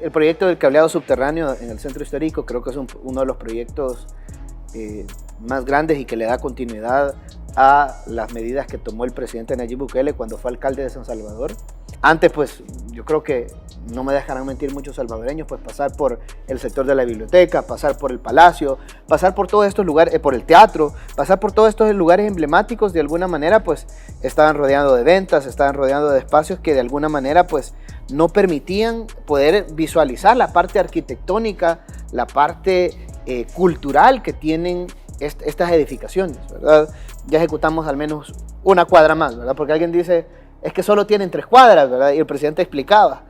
el proyecto del cableado subterráneo en el centro histórico creo que es uno de los proyectos más grandes y que le da continuidad a las medidas que tomó el presidente Nayib Bukele cuando fue alcalde de San Salvador. Antes, pues, yo creo que no me dejarán mentir muchos salvadoreños, pues pasar por el sector de la biblioteca, pasar por el palacio, pasar por todos estos lugares, por el teatro, pasar por todos estos lugares emblemáticos, de alguna manera, pues, estaban rodeados de ventas, estaban rodeados de espacios que de alguna manera, pues, no permitían poder visualizar la parte arquitectónica, la parte cultural que tienen estas edificaciones, ¿verdad? Ya ejecutamos al menos una cuadra más, ¿verdad? Porque alguien dice, es que solo tienen 3 cuadras, ¿verdad? Y el presidente explicaba,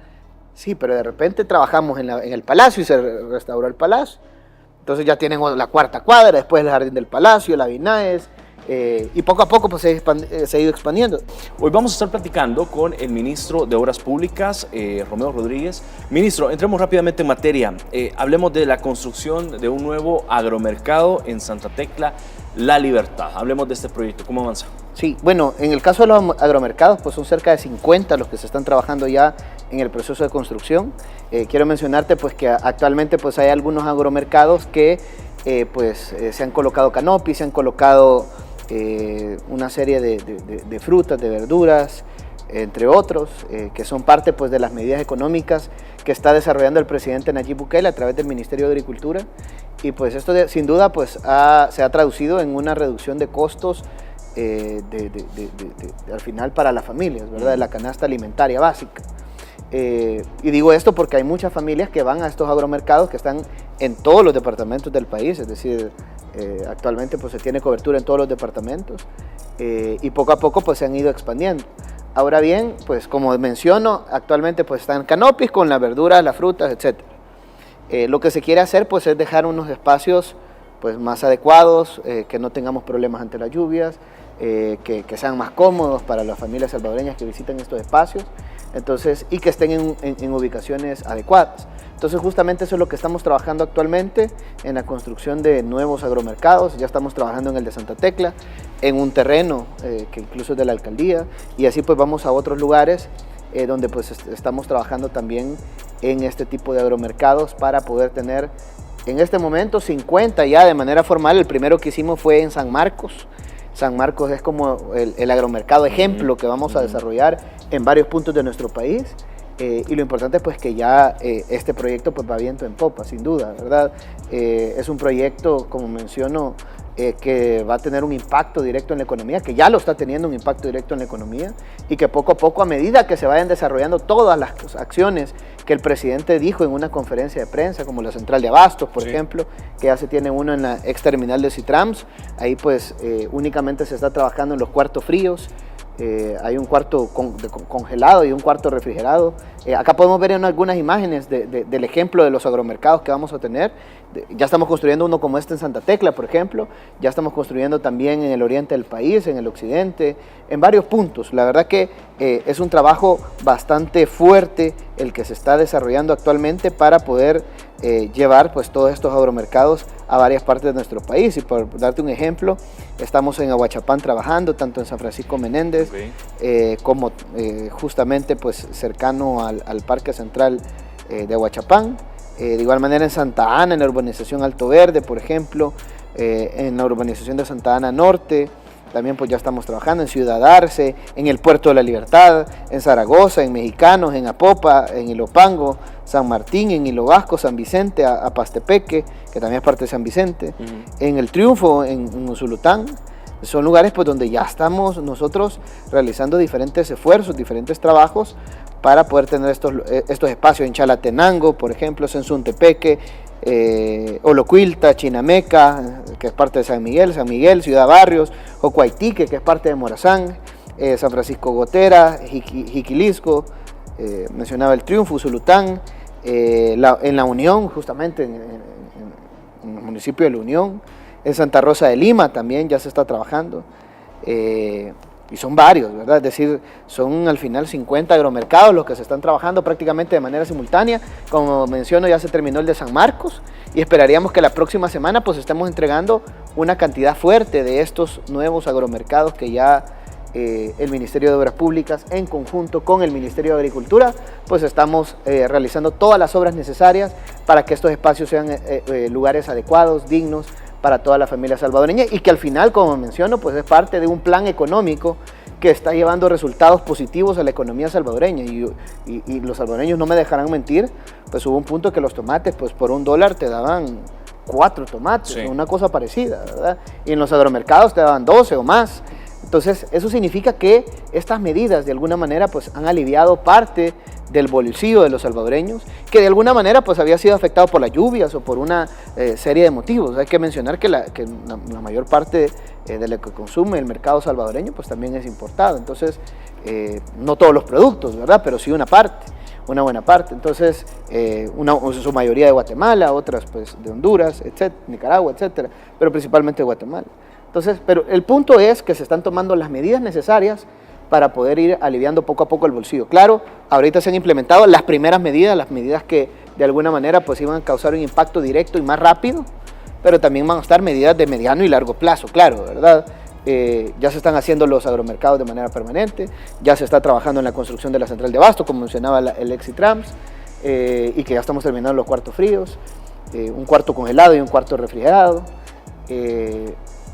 sí, pero de repente trabajamos en el palacio y se restauró el palacio. Entonces ya tienen la 4ª cuadra, después el jardín del palacio, la Vinaes, y poco a poco pues, se ha ido expandiendo. Hoy vamos a estar platicando con el ministro de Obras Públicas, Romeo Rodríguez. Ministro, entremos rápidamente en materia. Hablemos de la construcción de un nuevo agromercado en Santa Tecla, La Libertad. Hablemos de este proyecto, ¿cómo avanza? Sí, bueno, en el caso de los agromercados, pues son cerca de 50 los que se están trabajando ya en el proceso de construcción. Quiero mencionarte pues que actualmente pues hay algunos agromercados que se han colocado canopy, se han colocado una serie de frutas, de verduras, entre otros, que son parte pues, de las medidas económicas que está desarrollando el presidente Nayib Bukele a través del Ministerio de Agricultura. Y pues esto sin duda pues, se ha traducido en una reducción de costos al final para las familias, ¿verdad? De la canasta alimentaria básica. Y digo esto porque hay muchas familias que van a estos agromercados que están en todos los departamentos del país, es decir, actualmente pues, se tiene cobertura en todos los departamentos y poco a poco pues, se han ido expandiendo. Ahora bien, pues como menciono, actualmente pues, están canopis con las verduras, las frutas, etc. Lo que se quiere hacer pues, es dejar unos espacios pues, más adecuados, que no tengamos problemas ante las lluvias, que sean más cómodos para las familias salvadoreñas que visitan estos espacios. Entonces, y que estén en ubicaciones adecuadas. Entonces justamente eso es lo que estamos trabajando actualmente en la construcción de nuevos agromercados. Ya estamos trabajando en el de Santa Tecla, en un terreno que incluso es de la alcaldía, y así pues vamos a otros lugares donde pues estamos trabajando también en este tipo de agromercados para poder tener en este momento 50 ya de manera formal. El primero que hicimos fue en San Marcos. San Marcos es como el agromercado ejemplo que vamos a desarrollar en varios puntos de nuestro país, y lo importante es pues que ya este proyecto pues va viento en popa, sin duda, ¿verdad? Es un proyecto, como menciono, que va a tener un impacto directo en la economía, que ya lo está teniendo un impacto directo en la economía, y que poco a poco, a medida que se vayan desarrollando todas las acciones que el presidente dijo en una conferencia de prensa, como la central de abastos, por ejemplo, que ya se tiene uno en la ex terminal de Citrams, ahí pues únicamente se está trabajando en los cuartos fríos. Hay un cuarto congelado y un cuarto refrigerado. Acá podemos ver en algunas imágenes del ejemplo de los agromercados que vamos a tener. Ya estamos construyendo uno como este en Santa Tecla, por ejemplo. Ya estamos construyendo también en el oriente del país, en el occidente, en varios puntos. La verdad que es un trabajo bastante fuerte el que se está desarrollando actualmente para poder llevar pues, todos estos agromercados a varias partes de nuestro país. Y por darte un ejemplo, estamos en Ahuachapán trabajando, tanto en San Francisco Menéndez, como justamente pues, cercano al Parque Central de Ahuachapán. De igual manera en Santa Ana, en la urbanización Alto Verde, por ejemplo, en la urbanización de Santa Ana Norte, también pues ya estamos trabajando en Ciudad Arce, en el Puerto de la Libertad, en Zaragoza, en Mexicanos, en Apopa, en Ilopango, San Martín, en Hilo Vasco, San Vicente, Apastepeque, que también es parte de San Vicente, en El Triunfo, en Usulután. Son lugares pues, donde ya estamos nosotros realizando diferentes esfuerzos, diferentes trabajos para poder tener estos espacios en Chalatenango, por ejemplo, Sensuntepeque, Olocuilta, Chinameca, que es parte de San Miguel, Ciudad Barrios, Ocuaytique, que es parte de Morazán, San Francisco Gotera, Jiquilisco, mencionaba El Triunfo, Usulután, en La Unión, justamente en el municipio de La Unión, en Santa Rosa de Lima también ya se está trabajando, y son varios, ¿verdad? Es decir, son al final 50 agromercados los que se están trabajando prácticamente de manera simultánea. Como menciono, ya se terminó el de San Marcos y esperaríamos que la próxima semana pues estemos entregando una cantidad fuerte de estos nuevos agromercados que ya el Ministerio de Obras Públicas, en conjunto con el Ministerio de Agricultura, pues estamos realizando todas las obras necesarias para que estos espacios sean lugares adecuados, dignos para toda la familia salvadoreña, y que al final, como menciono, pues es parte de un plan económico que está llevando resultados positivos a la economía salvadoreña, y los salvadoreños no me dejarán mentir, pues hubo un punto que los tomates, pues por $1 te daban 4 tomates, sí, una cosa parecida, ¿verdad? Y en los agromercados te daban 12 o más. Entonces, eso significa que estas medidas de alguna manera pues han aliviado parte del bolsillo de los salvadoreños, que de alguna manera pues había sido afectado por las lluvias o por una serie de motivos. Hay que mencionar que la mayor parte de lo que consume el mercado salvadoreño pues también es importado. Entonces, no todos los productos, ¿verdad? Pero sí una parte, una buena parte. Entonces, su mayoría de Guatemala, otras pues de Honduras, etcétera, Nicaragua, etcétera, pero principalmente de Guatemala. Entonces, pero el punto es que se están tomando las medidas necesarias para poder ir aliviando poco a poco el bolsillo. Claro, ahorita se han implementado las primeras medidas, las medidas que de alguna manera pues iban a causar un impacto directo y más rápido, pero también van a estar medidas de mediano y largo plazo, claro, ¿verdad? Ya se están haciendo los agromercados de manera permanente, ya se está trabajando en la construcción de la central de abasto, como mencionaba el Exitrams, y que ya estamos terminando los cuartos fríos, un cuarto congelado y un cuarto refrigerado.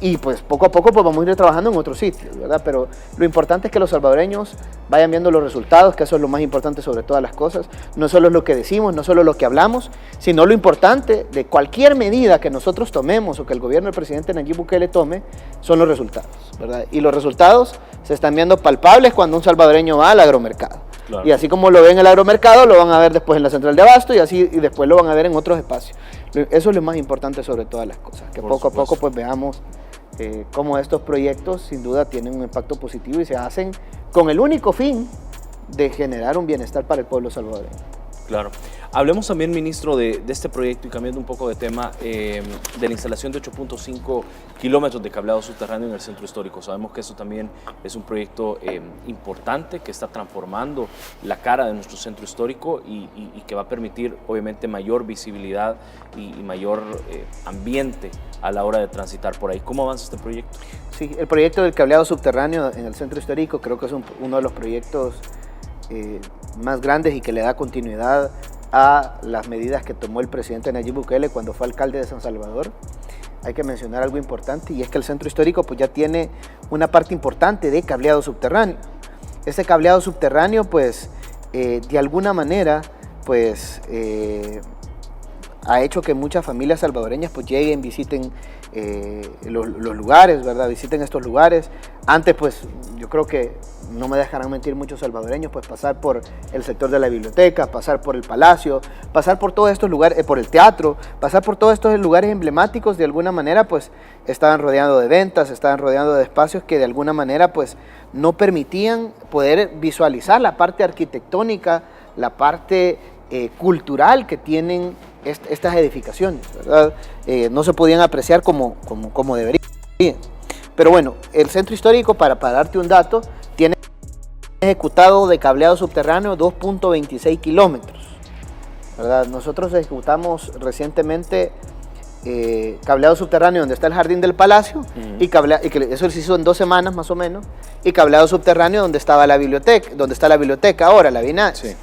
Y pues poco a poco pues vamos a ir trabajando en otros sitios, ¿verdad? Pero lo importante es que los salvadoreños vayan viendo los resultados, que eso es lo más importante sobre todas las cosas. No solo es lo que decimos, no solo lo que hablamos, sino lo importante de cualquier medida que nosotros tomemos o que el gobierno del presidente Nayib Bukele tome, son los resultados, ¿verdad? Y los resultados se están viendo palpables cuando un salvadoreño va al agromercado. Claro. Y así como lo ven en el agromercado, lo van a ver después en la central de abasto y después lo van a ver en otros espacios. Eso es lo más importante sobre todas las cosas, que poco a poco pues veamos cómo estos proyectos sin duda tienen un impacto positivo y se hacen con el único fin de generar un bienestar para el pueblo salvadoreño. Claro. Hablemos también, ministro, de este proyecto, y cambiando un poco de tema, de la instalación de 8.5 kilómetros de cableado subterráneo en el centro histórico. Sabemos que eso también es un proyecto importante que está transformando la cara de nuestro centro histórico y que va a permitir, obviamente, mayor visibilidad y mayor ambiente a la hora de transitar por ahí. ¿Cómo avanza este proyecto? Sí, el proyecto del cableado subterráneo en el centro histórico creo que es uno de los proyectos más grandes y que le da continuidad a las medidas que tomó el presidente Nayib Bukele cuando fue alcalde de San Salvador. Hay que mencionar algo importante, y es que el centro histórico pues ya tiene una parte importante de cableado subterráneo. Ese cableado subterráneo pues de alguna manera pues ha hecho que muchas familias salvadoreñas pues lleguen, visiten los lugares, ¿verdad? Visiten estos lugares. Antes pues yo creo que no me dejarán mentir muchos salvadoreños, pues pasar por el sector de la biblioteca, pasar por el palacio, pasar por todos estos lugares, por el teatro, pasar por todos estos lugares emblemáticos, de alguna manera pues estaban rodeados de ventas, estaban rodeados de espacios que de alguna manera pues no permitían poder visualizar la parte arquitectónica, la parte cultural que tienen estas edificaciones, ¿verdad? No se podían apreciar como deberían. Pero bueno, el centro histórico, para darte un dato, tiene ejecutado de cableado subterráneo 2.26 kilómetros, ¿verdad? Nosotros ejecutamos recientemente cableado subterráneo donde está el jardín del palacio, y que eso se hizo en 2 semanas más o menos, y cableado subterráneo donde estaba la biblioteca, donde está la biblioteca ahora, la BINACH. Sí.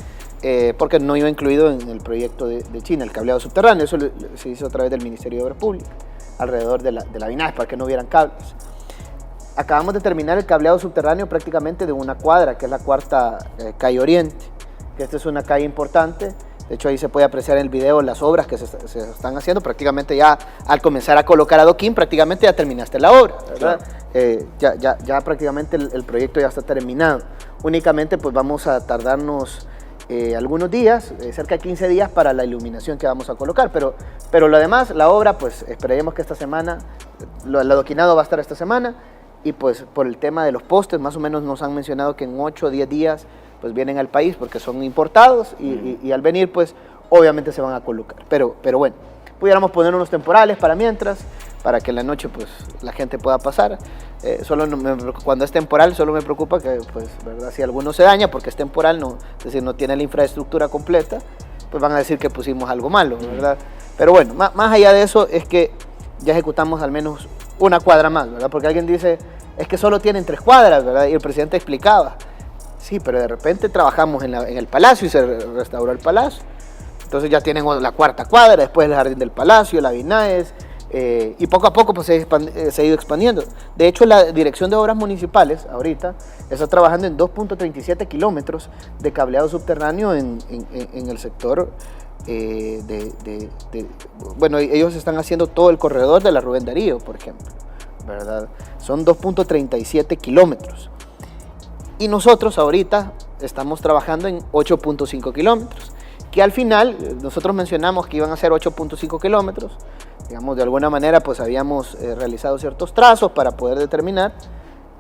Porque no iba incluido en el proyecto de China, el cableado subterráneo. Eso se hizo a través del Ministerio de Obras Públicas, alrededor de la BINACH, para que no hubieran cables. Acabamos de terminar el cableado subterráneo prácticamente de una cuadra, que es la cuarta calle Oriente, que esta es una calle importante. De hecho, ahí se puede apreciar en el video las obras que se están haciendo. Prácticamente ya al comenzar a colocar adoquín, prácticamente ya terminaste la obra, ¿verdad? Claro. Ya prácticamente el proyecto ya está terminado. Únicamente pues vamos a tardarnos algunos días, cerca de 15 días para la iluminación que vamos a colocar, pero lo demás, la obra, pues esperemos que esta semana, el adoquinado va a estar esta semana, y pues por el tema de los postes, más o menos nos han mencionado que en 8 o 10 días pues vienen al país porque son importados y al venir pues obviamente se van a colocar, pero bueno, pudiéramos poner unos temporales para mientras, para que en la noche pues la gente pueda pasar. Cuando es temporal solo me preocupa que pues, ¿verdad? Si alguno se daña porque es temporal, es decir, no tiene la infraestructura completa, pues van a decir que pusimos algo malo, ¿verdad? Pero bueno, más allá de eso es que ya ejecutamos al menos una cuadra más, ¿verdad? Porque alguien dice, es que solo tienen 3 cuadras, ¿verdad? Y el presidente explicaba, sí, pero de repente trabajamos en el Palacio y se restauró el Palacio. Entonces ya tienen la 4ª cuadra, después el Jardín del Palacio, la Vinaes, y poco a poco pues, se ha ido expandiendo. De hecho, la Dirección de Obras Municipales ahorita está trabajando en 2.37 kilómetros de cableado subterráneo en el sector bueno, ellos están haciendo todo el corredor de la Rubén Darío, por ejemplo, ¿verdad? Son 2.37 kilómetros. Y nosotros ahorita estamos trabajando en 8.5 kilómetros, que al final nosotros mencionamos que iban a ser 8.5 kilómetros, digamos, de alguna manera pues habíamos realizado ciertos trazos para poder determinar,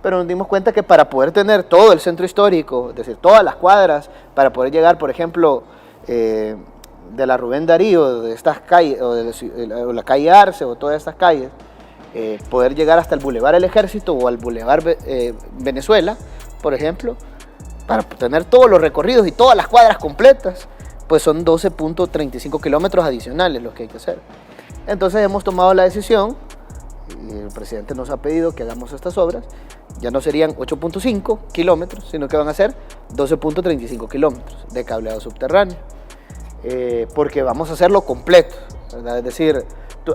pero nos dimos cuenta que para poder tener todo el centro histórico, es decir, todas las cuadras, para poder llegar, por ejemplo, de la Rubén Darío, de estas calles, o la calle Arce, o todas estas calles, poder llegar hasta el Boulevard El Ejército o al Boulevard Venezuela, por ejemplo, para tener todos los recorridos y todas las cuadras completas, pues son 12.35 kilómetros adicionales los que hay que hacer. Entonces hemos tomado la decisión, y el presidente nos ha pedido que hagamos estas obras, ya no serían 8.5 kilómetros, sino que van a ser 12.35 kilómetros de cableado subterráneo, porque vamos a hacerlo completo, ¿verdad? Es decir,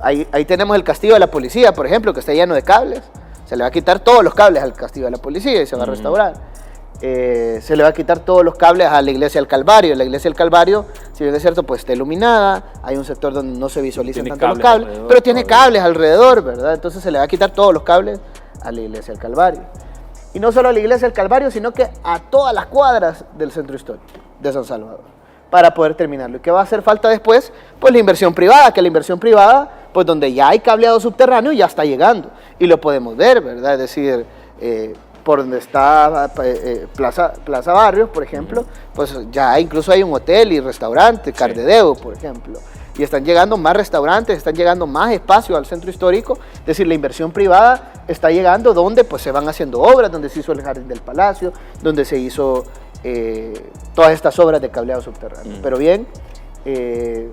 ahí tenemos el castillo de la policía, por ejemplo, que está lleno de cables, se le va a quitar todos los cables al castillo de la policía y se va a restaurar. Se le va a quitar todos los cables a la iglesia del Calvario. La iglesia del Calvario, si bien es cierto, pues está iluminada, hay un sector donde no se visualizan tanto los cables, pero tiene cables alrededor, ¿verdad? Entonces se le va a quitar todos los cables a la iglesia del Calvario. Y no solo a la iglesia del Calvario, sino que a todas las cuadras del centro histórico de San Salvador, para poder terminarlo. ¿Y qué va a hacer falta después? Pues la inversión privada, que la inversión privada, pues donde ya hay cableado subterráneo, ya está llegando. Y lo podemos ver, ¿verdad? Es decir, por donde está Plaza Barrios, por ejemplo, pues ya incluso hay un hotel y restaurante, Cardedeu, por ejemplo. Y están llegando más restaurantes, están llegando más espacio al centro histórico. Es decir, la inversión privada está llegando donde pues, se van haciendo obras, donde se hizo el Jardín del Palacio, donde se hizo todas estas obras de cableado subterráneo. Pero bien,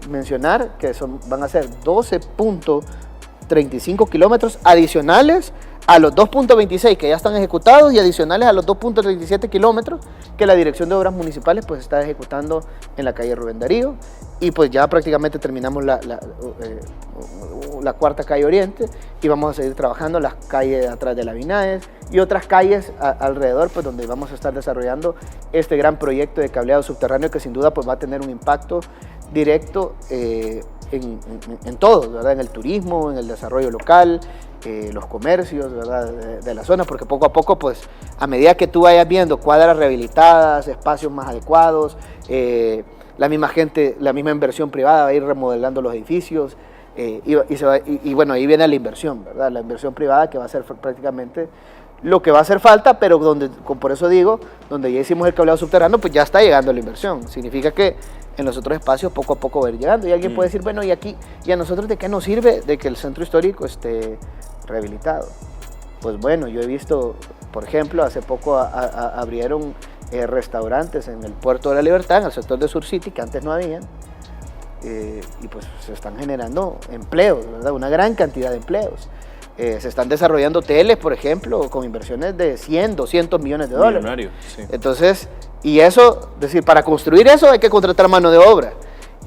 mencionar que van a ser 12.35 kilómetros adicionales a los 2.26 que ya están ejecutados y adicionales a los 2.37 kilómetros que la Dirección de Obras Municipales pues está ejecutando en la calle Rubén Darío, y pues ya prácticamente terminamos la 4ª calle Oriente y vamos a seguir trabajando las calles atrás de la Vinaes y otras calles alrededor, pues donde vamos a estar desarrollando este gran proyecto de cableado subterráneo que sin duda pues va a tener un impacto directo en todo, ¿verdad? En el turismo, en el desarrollo local, los comercios, ¿verdad? De la zona, porque poco a poco, pues, a medida que tú vayas viendo cuadras rehabilitadas, espacios más adecuados, la misma gente, la misma inversión privada va a ir remodelando los edificios, y bueno, ahí viene la inversión, ¿verdad? La inversión privada que va a ser prácticamente lo que va a hacer falta, pero por eso digo, donde ya hicimos el cableado subterráneo, pues ya está llegando la inversión. Significa que en los otros espacios poco a poco va a ir llegando. Y alguien puede decir, bueno, ¿y aquí? ¿Y a nosotros de qué nos sirve de que el centro histórico esté rehabilitado? Pues bueno, yo he visto, por ejemplo, hace poco abrieron restaurantes en el Puerto de la Libertad, en el sector de Sur City, que antes no habían, y pues se están generando empleos, ¿verdad? Una gran cantidad de empleos. Se están desarrollando hoteles, por ejemplo, con inversiones de 100, 200 millones de dólares. Millonario, sí. Entonces, y eso, es decir, para construir eso hay que contratar mano de obra.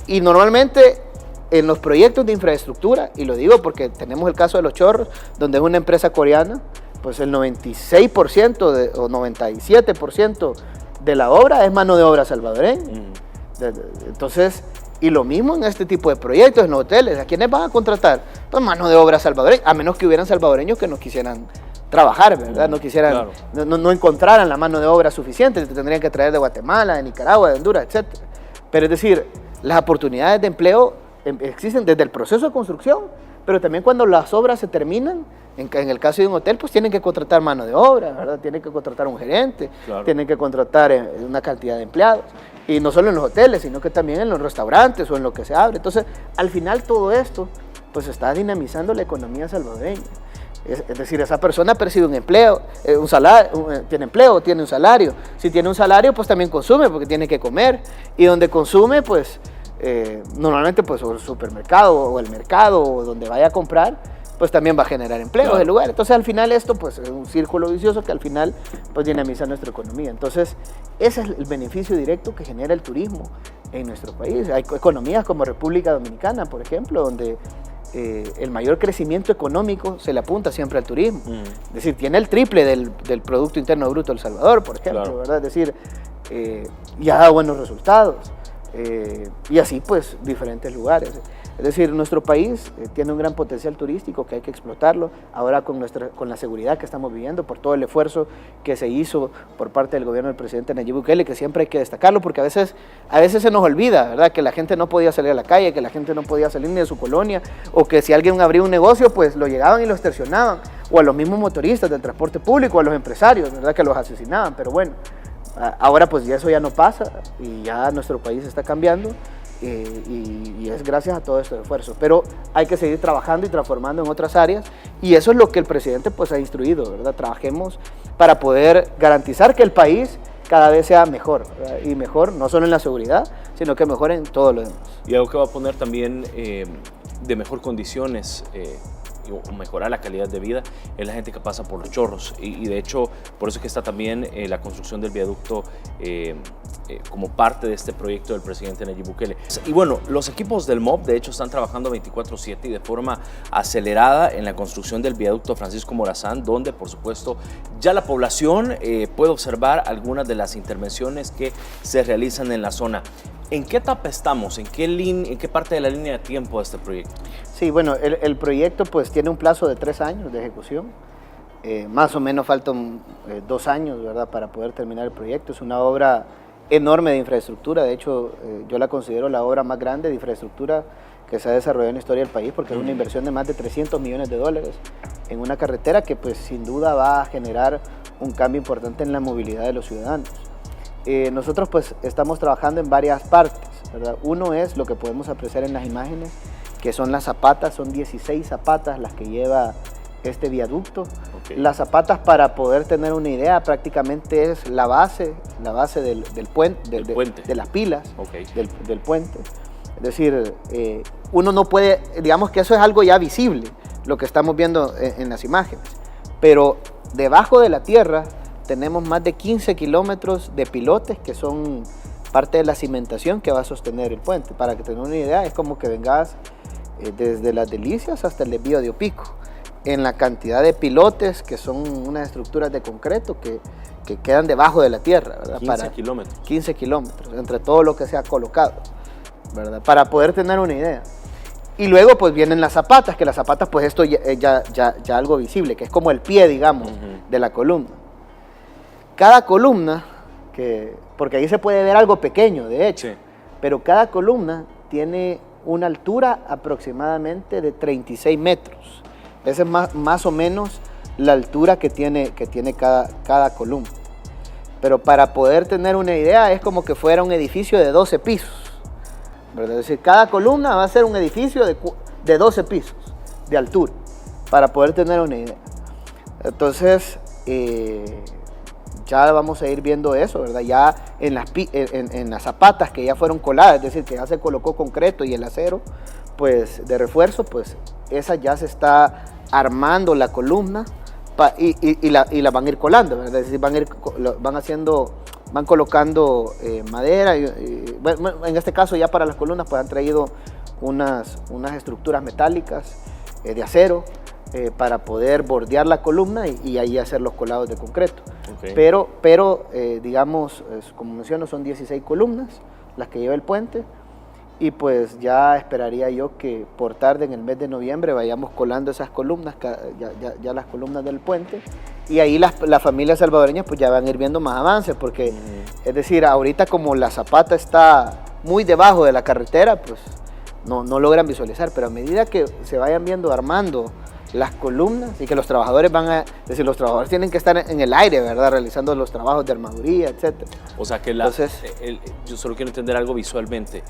Y normalmente en los proyectos de infraestructura, y lo digo porque tenemos el caso de Los Chorros, donde es una empresa coreana, pues el 96% o 97% de la obra es mano de obra salvadoreña. Entonces, y lo mismo en este tipo de proyectos, en los hoteles. ¿A quiénes van a contratar? Pues mano de obra salvadoreña, a menos que hubieran salvadoreños que no quisieran trabajar, ¿verdad? No quisieran, claro, no encontraran la mano de obra suficiente, te tendrían que traer de Guatemala, de Nicaragua, de Honduras, etc. Pero es decir, las oportunidades de empleo existen desde el proceso de construcción, pero también cuando las obras se terminan. En el caso de un hotel, pues tienen que contratar mano de obra, ¿verdad? Tienen que contratar un gerente, claro, tienen que contratar una cantidad de empleados. Y no solo en los hoteles, sino que también en los restaurantes o en lo que se abre. Entonces, al final todo esto, pues está dinamizando la economía salvadoreña. Es decir, esa persona percibe un empleo, un salario, tiene empleo, tiene un salario. Si tiene un salario, pues también consume, porque tiene que comer. Y donde consume, pues, normalmente, pues, o el supermercado, o el mercado, o donde vaya a comprar, pues también va a generar empleos Claro. del lugar. Entonces al final esto pues es un círculo vicioso que al final pues dinamiza nuestra economía. Entonces ese es el beneficio directo que genera el turismo en nuestro país. Hay economías como República Dominicana, por ejemplo, donde el mayor crecimiento económico se le apunta siempre al turismo. Es decir, tiene el triple del Producto Interno Bruto de El Salvador, por ejemplo, Claro. ¿verdad? Es decir, y ha dado buenos resultados. Y así pues diferentes lugares. Es decir, nuestro país tiene un gran potencial turístico que hay que explotarlo, ahora con la seguridad que estamos viviendo, por todo el esfuerzo que se hizo por parte del gobierno del presidente Nayib Bukele, que siempre hay que destacarlo, porque a veces se nos olvida, ¿verdad?, que la gente no podía salir a la calle, que la gente no podía salir ni de su colonia, o que si alguien abría un negocio, pues lo llegaban y lo extorsionaban, o a los mismos motoristas del transporte público, a los empresarios, ¿verdad?, que los asesinaban. Pero bueno, ahora pues ya eso ya no pasa y ya nuestro país está cambiando. Y es gracias a todo este esfuerzo, pero hay que seguir trabajando y transformando en otras áreas, y eso es lo que el presidente pues ha instruido, ¿verdad? Trabajemos para poder garantizar que el país cada vez sea mejor, ¿verdad? Y mejor no solo en la seguridad, sino que mejor en todo lo demás. Y algo que va a poner también de mejor condiciones o mejorar la calidad de vida es la gente que pasa por los chorros, y de hecho por eso es que está también la construcción del viaducto como parte de este proyecto del presidente Nayib Bukele. Y bueno, los equipos del MOB de hecho están trabajando 24/7 y de forma acelerada en la construcción del viaducto Francisco Morazán, donde por supuesto ya la población puede observar algunas de las intervenciones que se realizan en la zona. ¿En qué etapa estamos? ¿En qué parte de la línea de tiempo de este proyecto? Sí, bueno, el proyecto pues tiene un plazo de 3 años de ejecución. Más o menos faltan 2 años, ¿verdad?, para poder terminar el proyecto. Es una obra enorme de infraestructura. De hecho, yo la considero la obra más grande de infraestructura que se ha desarrollado en la historia del país, porque es una inversión de más de $300 millones en una carretera que pues sin duda va a generar un cambio importante en la movilidad de los ciudadanos. Nosotros pues estamos trabajando en varias partes, ¿verdad? Uno es lo que podemos apreciar en las imágenes, que son las zapatas. Son 16 zapatas las que lleva este viaducto. Okay. Las zapatas, para poder tener una idea, prácticamente es la base del puente, de las pilas, okay, del puente. Es decir, uno no puede, digamos que eso es algo ya visible, lo que estamos viendo en las imágenes, pero debajo de la tierra tenemos más de 15 kilómetros de pilotes que son parte de la cimentación que va a sostener el puente. Para que tengan una idea, es como que vengas desde Las Delicias hasta el desvío de Opico, en la cantidad de pilotes que son unas estructuras de concreto que quedan debajo de la tierra, ¿verdad? 15 kilómetros. 15 kilómetros, entre todo lo que se ha colocado, ¿verdad? Para poder tener una idea. Y luego pues vienen las zapatas, que las zapatas pues esto ya algo visible, que es como el pie, digamos, de la columna. Cada columna, porque ahí se puede ver algo pequeño, de hecho, sí, pero cada columna tiene una altura aproximadamente de 36 metros. Esa es más o menos la altura que tiene cada columna. Pero para poder tener una idea, es como que fuera un edificio de 12 pisos, ¿verdad? Es decir, cada columna va a ser un edificio de 12 pisos de altura, para poder tener una idea. Entonces, ya vamos a ir viendo eso, ¿verdad? Ya en las zapatas que ya fueron coladas, es decir, que ya se colocó concreto y el acero, pues de refuerzo, pues esa ya se está armando la columna y la van a ir colando, ¿verdad? Es decir, van colocando madera, bueno, en este caso ya para las columnas pues han traído unas estructuras metálicas de acero, para poder bordear la columna y ahí hacer los colados de concreto. Okay. Pero digamos, como menciono, son 16 columnas las que lleva el puente, y pues ya esperaría yo que por tarde en el mes de noviembre vayamos colando esas columnas, ya las columnas del puente, y ahí las familias salvadoreñas pues ya van a ir viendo más avances, porque es decir, ahorita como la zapata está muy debajo de la carretera, pues no logran visualizar, pero a medida que se vayan viendo armando las columnas y que los trabajadores los trabajadores tienen que estar en el aire, ¿verdad?, realizando los trabajos de armaduría, etc. O sea que yo solo quiero entender algo visualmente.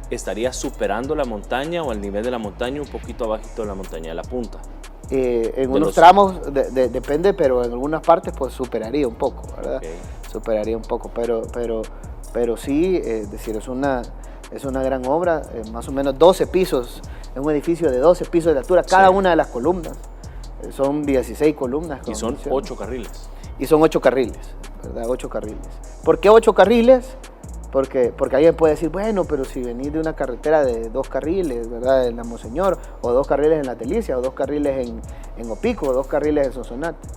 ¿Estaría superando la montaña o al nivel de la montaña, un poquito abajito de la montaña, de la punta? En unos tramos depende, pero en algunas partes pues superaría un poco, ¿verdad? Okay. Superaría un poco, pero sí, es decir, es una gran obra, más o menos 12 pisos, es un edificio de 12 pisos de altura, cada una de las columnas. Son 16 columnas. Y son 8 carriles. Y son 8 carriles, ¿verdad? 8 carriles. ¿Por qué 8 carriles? Porque alguien puede decir, bueno, pero si venís de una carretera de 2 carriles, ¿verdad? En la Monseñor, o 2 carriles en La Delicia, o 2 carriles en Opico, o 2 carriles en Sonsonate.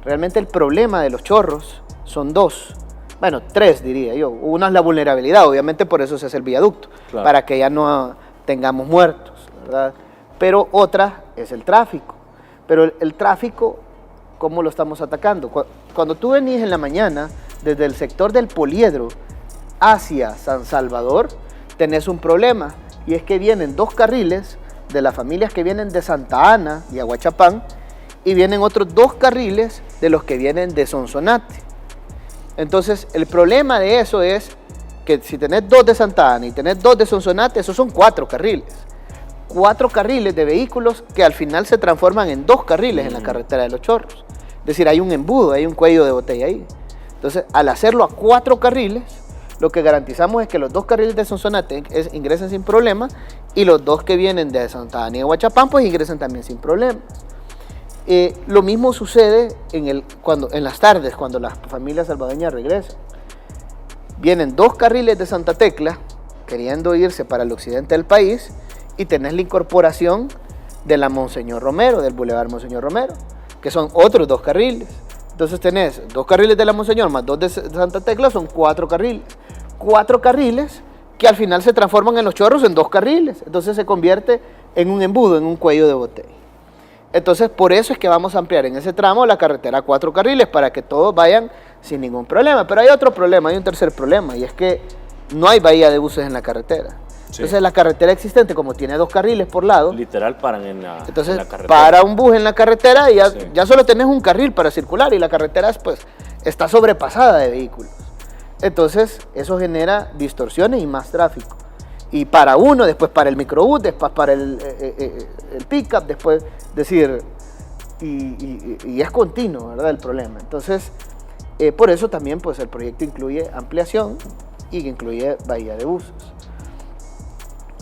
Realmente el problema de los chorros son 2. Bueno, 3 diría yo. Una es la vulnerabilidad, obviamente por eso se hace el viaducto, claro, para que ya no tengamos muertos, ¿verdad? Pero otra es el tráfico. Pero el tráfico, ¿cómo lo estamos atacando? Cuando tú venís en la mañana, desde el sector del Poliedro hacia San Salvador, tenés un problema, y es que vienen 2 carriles de las familias que vienen de Santa Ana y Aguachapán, y vienen otros 2 carriles de los que vienen de Sonsonate. Entonces, el problema de eso es que si tenés 2 de Santa Ana y tenés 2 de Sonsonate, esos son 4 carriles. 4 carriles de vehículos que al final se transforman en 2 carriles en la carretera de los Chorros. Es decir, hay un embudo, hay un cuello de botella ahí. Entonces, al hacerlo a 4 carriles, lo que garantizamos es que los 2 carriles de Sonsonate ingresen sin problema, y los 2 que vienen de Santa Ana y Aguachapán pues ingresen también sin problemas. Lo mismo sucede en las tardes, cuando las familias salvadoreñas regresan. Vienen 2 carriles de Santa Tecla queriendo irse para el occidente del país, y tenés la incorporación de la Monseñor Romero, del Boulevard Monseñor Romero, que son otros 2 carriles. Entonces tenés 2 carriles de la Monseñor más 2 de Santa Tecla, son 4 carriles. 4 carriles que al final se transforman en los Chorros en 2 carriles. Entonces se convierte en un embudo, en un cuello de botella. Entonces, por eso es que vamos a ampliar en ese tramo la carretera a 4 carriles, para que todos vayan sin ningún problema. Pero hay otro problema, hay un tercer problema, y es que no hay bahía de buses en la carretera. Sí. Entonces, la carretera existente, como tiene 2 carriles por lado, literal paran en la carretera. Para un bus en la carretera y ya solo tenés un carril para circular, y la carretera pues está sobrepasada de vehículos. Entonces, eso genera distorsiones y más tráfico. Y para uno, después para el microbús, después para el pick-up, después, decir, y es continuo, ¿verdad? El problema. Entonces, por eso también pues el proyecto incluye ampliación y incluye bahía de buses.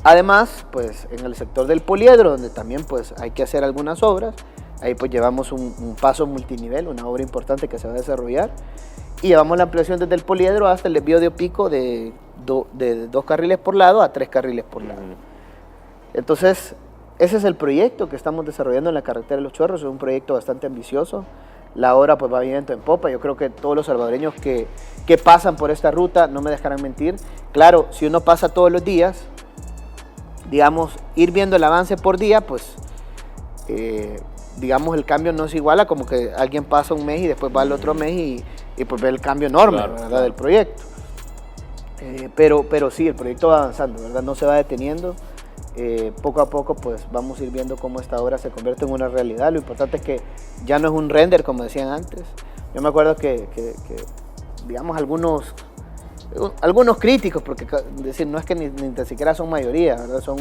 Además, pues en el sector del Poliedro, donde también pues hay que hacer algunas obras, ahí pues llevamos un paso multinivel, una obra importante que se va a desarrollar, y llevamos la ampliación desde el Poliedro hasta el desvío de Opico de 2 carriles por lado a 3 carriles por lado. Entonces, ese es el proyecto que estamos desarrollando en la carretera de los Chorros. Es un proyecto bastante ambicioso. La obra pues va viento en popa. Yo creo que todos los salvadoreños que pasan por esta ruta no me dejarán mentir. Claro, si uno pasa todos los días, digamos, ir viendo el avance por día, pues digamos, el cambio no es igual a como que alguien pasa un mes y después va al otro mes y pues ve el cambio enorme, claro, ¿verdad? Claro. Del proyecto. Pero sí, el proyecto va avanzando, ¿verdad? No se va deteniendo. Poco a poco pues vamos a ir viendo cómo esta obra se convierte en una realidad. Lo importante es que ya no es un render como decían antes. Yo me acuerdo que digamos, algunos críticos, porque decir, no es que ni siquiera son mayoría, ¿verdad? Son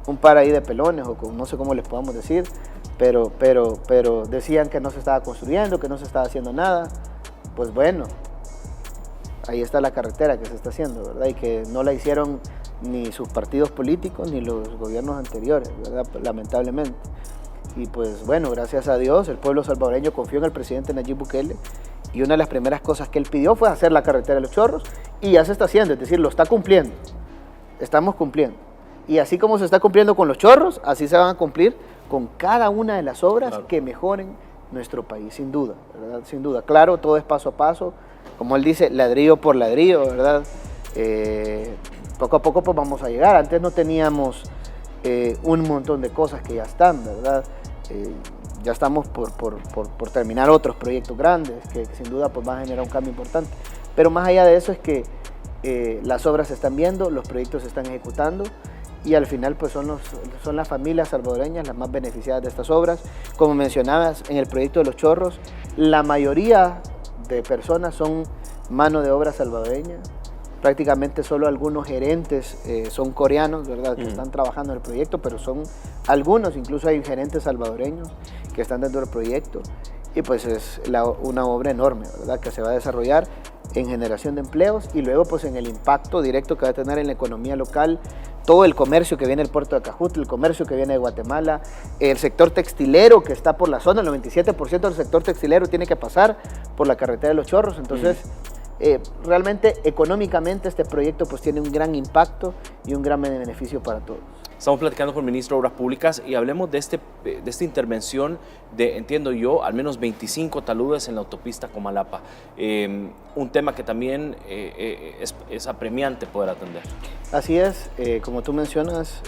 un par ahí de pelones, o no sé cómo les podamos decir, pero decían que no se estaba construyendo, que no se estaba haciendo nada. Pues bueno, ahí está la carretera que se está haciendo, ¿verdad? Y que no la hicieron ni sus partidos políticos ni los gobiernos anteriores, ¿verdad? Lamentablemente. Y pues bueno, gracias a Dios, el pueblo salvadoreño confió en el presidente Nayib Bukele, y una de las primeras cosas que él pidió fue hacer la carretera de los Chorros, y ya se está haciendo, es decir, lo está cumpliendo. Estamos cumpliendo. Y así como se está cumpliendo con los Chorros, así se van a cumplir con cada una de las obras, claro, que mejoren nuestro país, sin duda, ¿verdad? Sin duda. Claro, todo es paso a paso, como él dice, ladrillo por ladrillo, ¿verdad? Poco a poco pues vamos a llegar. Antes no teníamos un montón de cosas que ya están, ¿verdad? Ya estamos por terminar otros proyectos grandes que sin duda pues van a generar un cambio importante. Pero más allá de eso es que las obras se están viendo, los proyectos se están ejecutando, y al final pues son las familias salvadoreñas las más beneficiadas de estas obras. Como mencionabas, en el proyecto de los Chorros, la mayoría de personas son mano de obra salvadoreña. Prácticamente solo algunos gerentes son coreanos, ¿verdad? Que están trabajando en el proyecto, pero son algunos, incluso hay gerentes salvadoreños que están dentro del proyecto, y pues es una obra enorme, ¿verdad? Que se va a desarrollar en generación de empleos y luego pues en el impacto directo que va a tener en la economía local, todo el comercio que viene del puerto de Acajutla, el comercio que viene de Guatemala, el sector textilero que está por la zona, el 97% del sector textilero tiene que pasar por la carretera de Los Chorros, entonces realmente económicamente este proyecto pues tiene un gran impacto y un gran beneficio para todos. Estamos platicando con el ministro de Obras Públicas y hablemos de esta intervención de, entiendo yo, al menos 25 taludes en la autopista Comalapa. Un tema que también es apremiante poder atender. Así es, como tú mencionas,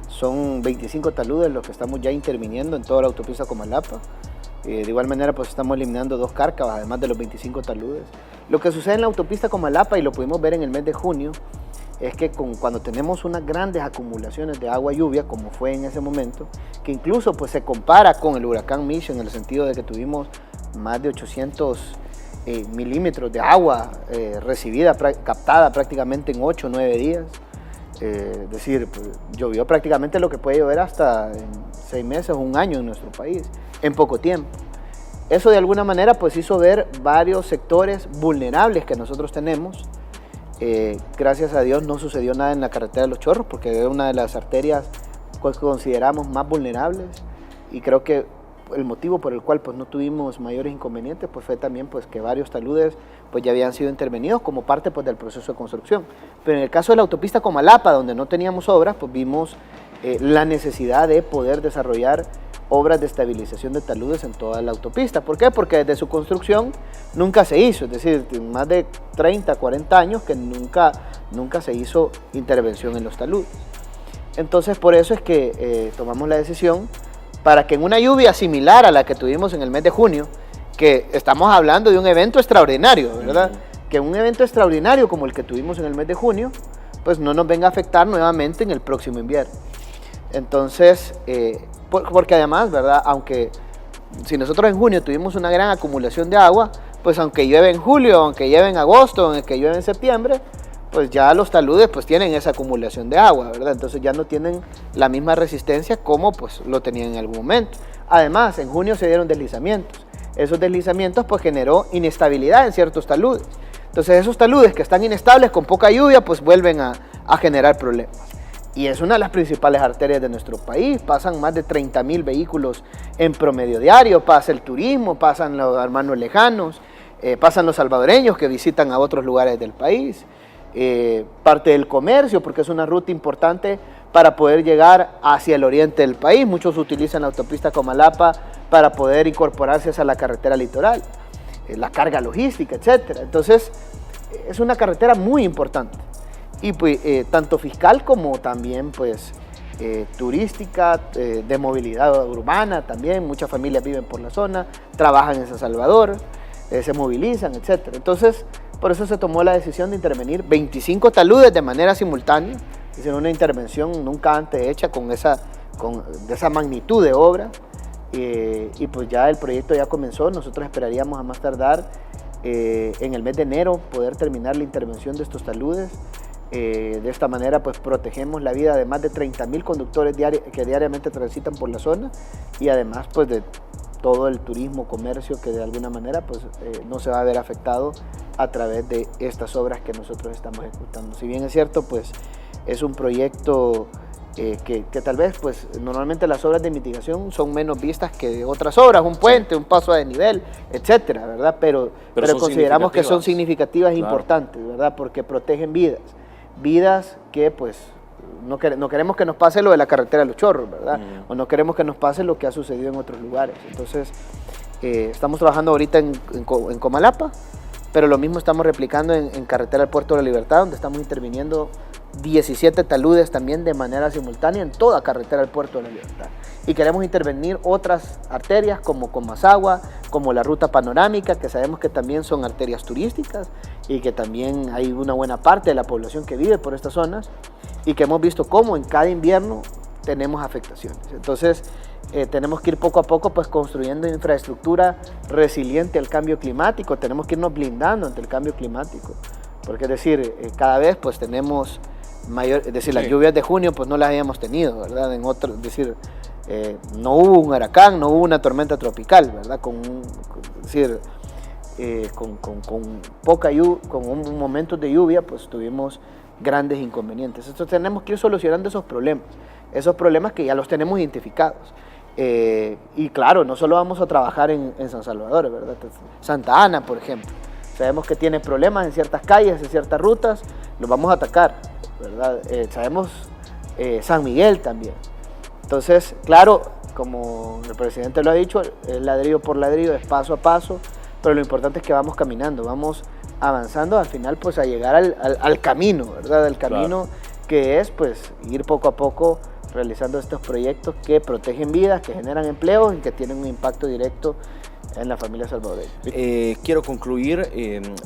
son 25 taludes los que estamos ya interviniendo en toda la autopista Comalapa. De igual manera, pues estamos eliminando 2 cárcavas, además de los 25 taludes. Lo que sucede en la autopista Comalapa, y lo pudimos ver en el mes de junio, es que cuando tenemos unas grandes acumulaciones de agua lluvia, como fue en ese momento, que incluso pues, se compara con el huracán Mitch en el sentido de que tuvimos más de 800 milímetros de agua recibida, captada prácticamente en 8 o 9 días. Es decir, pues, llovió prácticamente lo que puede llover hasta en 6 meses o un año en nuestro país, en poco tiempo. Eso de alguna manera pues, hizo ver varios sectores vulnerables que nosotros tenemos. Gracias a Dios no sucedió nada en la carretera de Los Chorros porque es una de las arterias que consideramos más vulnerables y creo que el motivo por el cual pues, no tuvimos mayores inconvenientes pues, fue también pues, que varios taludes pues, ya habían sido intervenidos como parte pues, del proceso de construcción. Pero en el caso de la autopista Comalapa, donde no teníamos obras, pues vimos la necesidad de poder desarrollar obras de estabilización de taludes en toda la autopista. ¿Por qué? Porque desde su construcción nunca se hizo, es decir, más de 30, 40 años que nunca se hizo intervención en los taludes. Entonces, por eso es que tomamos la decisión para que en una lluvia similar a la que tuvimos en el mes de junio, que estamos hablando de un evento extraordinario, ¿verdad? Que un evento extraordinario como el que tuvimos en el mes de junio, pues no nos venga a afectar nuevamente en el próximo invierno. Entonces, porque además, ¿verdad? Aunque si nosotros en junio tuvimos una gran acumulación de agua, pues aunque llueve en julio, aunque llueve en agosto, aunque llueve en septiembre, pues ya los taludes pues tienen esa acumulación de agua, ¿verdad? Entonces ya no tienen la misma resistencia como pues lo tenían en algún momento. Además, en junio se dieron deslizamientos. Esos deslizamientos pues generó inestabilidad en ciertos taludes. Entonces esos taludes que están inestables con poca lluvia pues vuelven a generar problemas. Y es una de las principales arterias de nuestro país, pasan más de 30.000 vehículos en promedio diario, pasa el turismo, pasan los hermanos lejanos, pasan los salvadoreños que visitan a otros lugares del país, parte del comercio, porque es una ruta importante para poder llegar hacia el oriente del país. Muchos utilizan la autopista Comalapa para poder incorporarse a la carretera litoral, la carga logística, etc. Entonces, es una carretera muy importante. Y pues, tanto fiscal como también pues, turística, de movilidad urbana también. Muchas familias viven por la zona, trabajan en San Salvador, se movilizan, etc. Entonces, por eso se tomó la decisión de intervenir 25 taludes de manera simultánea, es decir, una intervención nunca antes hecha de esa magnitud de obra. Y pues ya el proyecto ya comenzó. Nosotros esperaríamos a más tardar en el mes de enero poder terminar la intervención de estos taludes. De esta manera pues protegemos la vida de más de 30.000 conductores que diariamente transitan por la zona y además pues de todo el turismo, comercio que de alguna manera pues no se va a ver afectado a través de estas obras que nosotros estamos ejecutando. Si bien es cierto pues es un proyecto que tal vez pues normalmente las obras de mitigación son menos vistas que otras obras, un puente, un paso a desnivel, etcétera, ¿verdad? Pero consideramos que son significativas e importantes, ¿verdad? Porque protegen vidas que pues no queremos que nos pase lo de la carretera de Los Chorros, ¿verdad? O no queremos que nos pase lo que ha sucedido en otros lugares. Entonces, estamos trabajando ahorita en Comalapa, pero lo mismo estamos replicando en carretera del Puerto de la Libertad, donde estamos interviniendo 17 taludes también de manera simultánea en toda carretera del Puerto de la Libertad. Y queremos intervenir otras arterias como Comasagua, como la ruta panorámica, que sabemos que también son arterias turísticas y que también hay una buena parte de la población que vive por estas zonas y que hemos visto cómo en cada invierno tenemos afectaciones. Entonces tenemos que ir poco a poco pues construyendo infraestructura resiliente al cambio climático, tenemos que irnos blindando ante el cambio climático, porque es decir, cada vez pues tenemos es decir, las lluvias de junio pues no las habíamos tenido, ¿verdad? Es decir, no hubo un huracán, no hubo una tormenta tropical, ¿verdad? Es decir, con poca lluvia, con un momento de lluvia, pues tuvimos grandes inconvenientes. Entonces tenemos que ir solucionando esos problemas que ya los tenemos identificados. Y claro, no solo vamos a trabajar en San Salvador, ¿verdad? Santa Ana, por ejemplo, sabemos que tiene problemas en ciertas calles, en ciertas rutas, los vamos a atacar, ¿verdad? Sabemos San Miguel también. Entonces, claro, como el presidente lo ha dicho, es ladrillo por ladrillo, es paso a paso, pero lo importante es que vamos caminando, vamos avanzando al final pues a llegar al camino, ¿verdad? El camino que es pues ir poco a poco realizando estos proyectos que protegen vidas, que generan empleos y que tienen un impacto directo en la familia salvadoreña. Quiero concluir,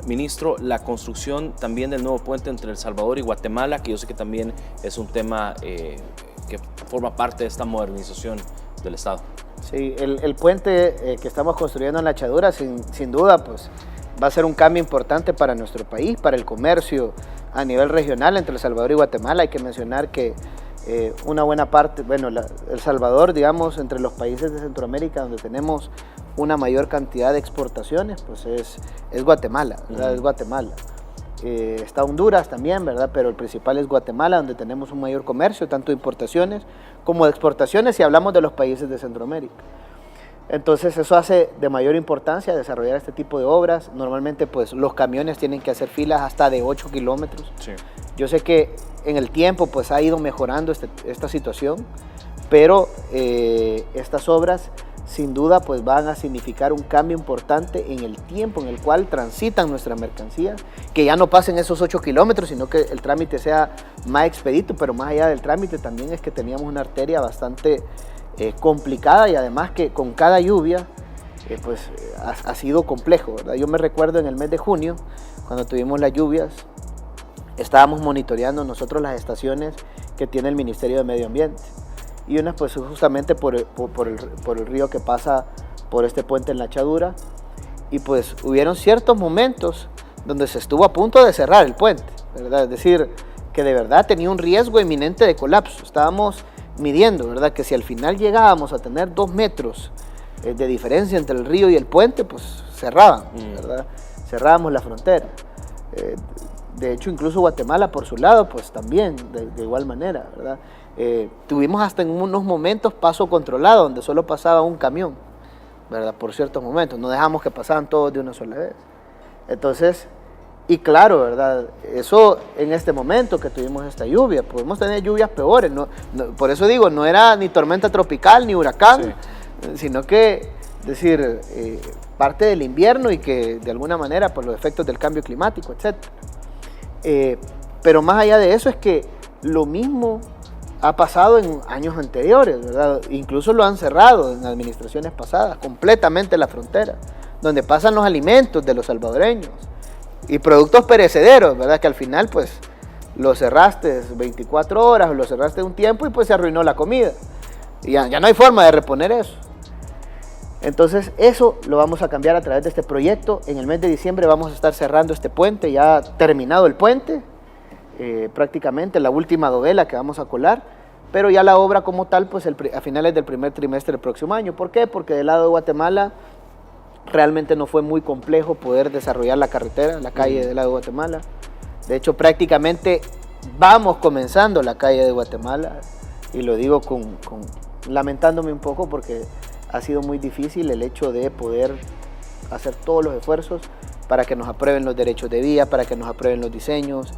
ministro, la construcción también del nuevo puente entre El Salvador y Guatemala, que yo sé que también es un tema que forma parte de esta modernización del Estado. Sí, el puente que estamos construyendo en La Echadura, sin duda, pues va a ser un cambio importante para nuestro país, para el comercio a nivel regional entre El Salvador y Guatemala. Hay que mencionar que una buena parte, bueno, El Salvador, digamos, entre los países de Centroamérica donde tenemos una mayor cantidad de exportaciones, pues es Guatemala, ¿verdad? Es Guatemala. Está Honduras también, ¿verdad? Pero el principal es Guatemala, donde tenemos un mayor comercio, tanto de importaciones como de exportaciones, si hablamos de los países de Centroamérica. Entonces eso hace de mayor importancia desarrollar este tipo de obras. Normalmente pues los camiones tienen que hacer filas hasta de 8 kilómetros. Sí. Yo sé que en el tiempo pues ha ido mejorando esta situación, pero estas obras sin duda pues van a significar un cambio importante en el tiempo en el cual transitan nuestras mercancías, que ya no pasen esos 8 kilómetros, sino que el trámite sea más expedito, pero más allá del trámite también es que teníamos una arteria bastante complicada y además que con cada lluvia pues ha sido complejo, ¿verdad? Yo me recuerdo en el mes de junio, cuando tuvimos las lluvias, estábamos monitoreando nosotros las estaciones que tiene el Ministerio de Medio Ambiente. Y unas pues justamente por el río que pasa por este puente en La Echadura, y pues hubieron ciertos momentos donde se estuvo a punto de cerrar el puente, ¿verdad? Es decir, que de verdad tenía un riesgo inminente de colapso. Estábamos midiendo, ¿verdad? Que si al final llegábamos a tener 2 metros de diferencia entre el río y el puente, pues cerraban, ¿verdad? Cerrábamos la frontera. De hecho, incluso Guatemala por su lado, pues también de igual manera, ¿verdad? Tuvimos hasta en unos momentos paso controlado, donde solo pasaba un camión, ¿verdad? Por ciertos momentos, no dejamos que pasaran todos de una sola vez. Entonces, y claro, ¿verdad? Eso en este momento que tuvimos esta lluvia, podemos tener lluvias peores, por eso digo, no era ni tormenta tropical ni huracán, sino que, es decir, parte del invierno y que de alguna manera por los efectos del cambio climático, etc. Pero más allá de eso es que lo mismo ha pasado en años anteriores, ¿verdad? Incluso lo han cerrado en administraciones pasadas, completamente la frontera, donde pasan los alimentos de los salvadoreños y productos perecederos, ¿verdad? Que al final pues lo cerraste 24 horas o lo cerraste un tiempo y pues se arruinó la comida. Y ya no hay forma de reponer eso. Entonces eso lo vamos a cambiar a través de este proyecto. En el mes de diciembre vamos a estar cerrando este puente, ya terminado el puente, prácticamente la última dovela que vamos a colar, pero ya la obra como tal pues a finales del primer trimestre del próximo año. ¿Por qué? Porque del lado de Guatemala realmente no fue muy complejo poder desarrollar la carretera, la calle del lado de Guatemala. De hecho, prácticamente vamos comenzando la calle de Guatemala, y lo digo lamentándome un poco porque ha sido muy difícil el hecho de poder hacer todos los esfuerzos para que nos aprueben los derechos de vía, para que nos aprueben los diseños,